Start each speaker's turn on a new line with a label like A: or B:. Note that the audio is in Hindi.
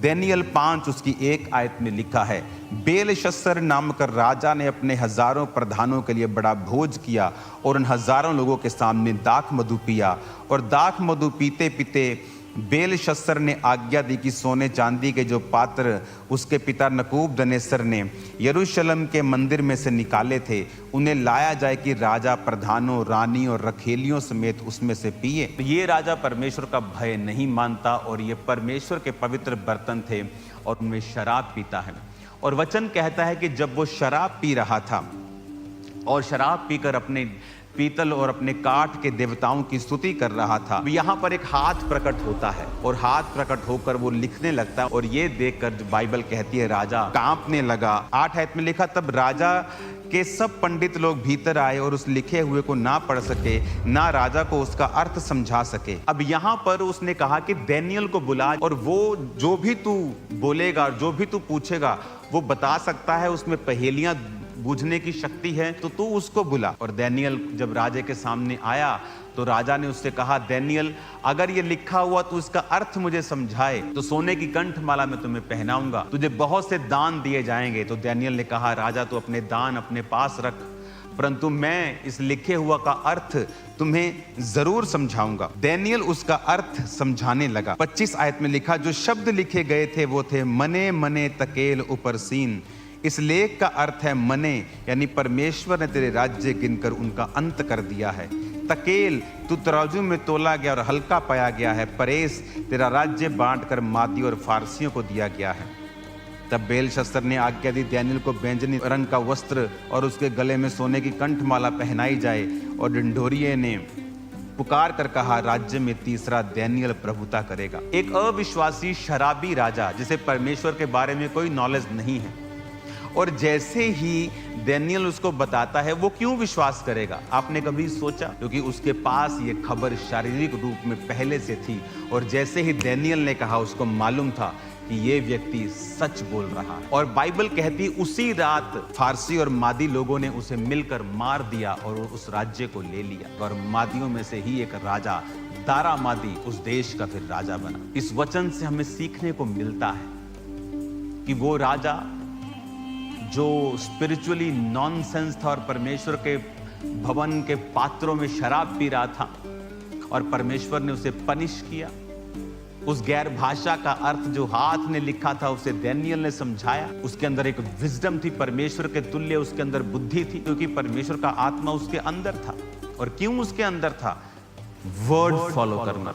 A: दानियेल 5 उसकी 1 आयत में लिखा है, बेलशस्सर नामक राजा ने अपने हजारों प्रधानों के लिए बड़ा भोज किया और उन हजारों लोगों के सामने दाख मधु पिया। और दाख मधु पीते पीते बेलशस्सर ने आज्ञा दी कि सोने चांदी के जो पात्र उसके पिता नबूकदनेस्सर ने यरूशलेम के मंदिर में से निकाले थे, उन्हें लाया जाए कि राजा प्रधानों, रानी और रखेलियों समेत उसमें से पिए। तो ये राजा परमेश्वर का भय नहीं मानता और ये परमेश्वर के पवित्र बर्तन थे और उनमें शराब पीता है। और वचन कहता है कि जब वो शराब पी रहा था और शराब पीकर अपने पीतल और अपने काठ के देवताओं की स्तुति कर रहा था, यहाँ पर एक हाथ प्रकट होता है और हाथ प्रकट होकर वो लिखने लगता है। और ये देखकर जो बाइबल कहती है राजा कांपने लगा। 8 आयत में लिखा, तब राजा के सब पंडित लोग भीतर आए और उस लिखे हुए को ना पढ़ सके, ना राजा को उसका अर्थ समझा सके। अब यहाँ पर उसने कहा कि दानियेल को बुला और वो जो भी तू बोलेगा, जो भी तू पूछेगा वो बता सकता है, उसमें पहेलियां बूझने की शक्ति है, तो तू उसको बुला। और दानियेल जब राजे के सामने आया तो राजा ने उससे कहा, दानियेल अगर ये लिखा हुआ तो इसका अर्थ मुझे समझाए तो सोने की कंठमाला में तुम्हें पहनाऊंगा, तुझे बहुत से दान दिए जाएंगे। तो दानियेल ने कहा, राजा तो अपने दान अपने पास रख, परंतु मैं इस लिखे हुआ का अर्थ तुम्हें जरूर समझाऊंगा। दानियेल उसका अर्थ समझाने लगा। 25 आयत में लिखा, जो शब्द लिखे गए थे वो थे, मने मने तकेल ऊपर सीन। इस लेख का अर्थ है मने, यानी परमेश्वर ने तेरे राज्य गिनकर उनका अंत कर दिया है। तकेल, तू तराजू में तोला गया और हल्का पाया गया है। परेस, तेरा राज्य बांटकर मादी और फारसियों को दिया गया है। तब बेलशस्सर ने आज्ञा दी दानियेल को बैंजनी रंग का वस्त्र और उसके गले में सोने की कंठमाला पहनाई जाए। और ढिंढोरिये ने पुकार कर कहा, राज्य में तीसरा दानियेल प्रभुता करेगा। एक अविश्वासी शराबी राजा जिसे परमेश्वर के बारे में कोई नॉलेज नहीं है, और जैसे ही दानियेल उसको बताता है वो क्यों विश्वास करेगा? आपने कभी सोचा? क्योंकि उसके पास ये खबर शारीरिक रूप में पहले से थी। और जैसे ही दानियेल ने कहा उसको मालूम था कि ये व्यक्ति सच बोल रहा है। और बाइबल कहती उसी रात फारसी और मादी लोगों ने उसे मिलकर मार दिया और उस राज्य को ले लिया। और मादियों में से ही एक राजा दारा मादी उस देश का फिर राजा बना। इस वचन से हमें सीखने को मिलता है कि वो राजा जो स्पिरिचुअली नॉनसेंस था और परमेश्वर के भवन के पात्रों में शराब पी रहा था और परमेश्वर ने उसे पनिश किया। उस गैर भाषा का अर्थ जो हाथ ने लिखा था उसे दानियेल ने समझाया। उसके अंदर एक विजडम थी, परमेश्वर के तुल्य उसके अंदर बुद्धि थी, क्योंकि परमेश्वर का आत्मा उसके अंदर था। और क्यों उसके अंदर था? वर्ड फॉलो करना।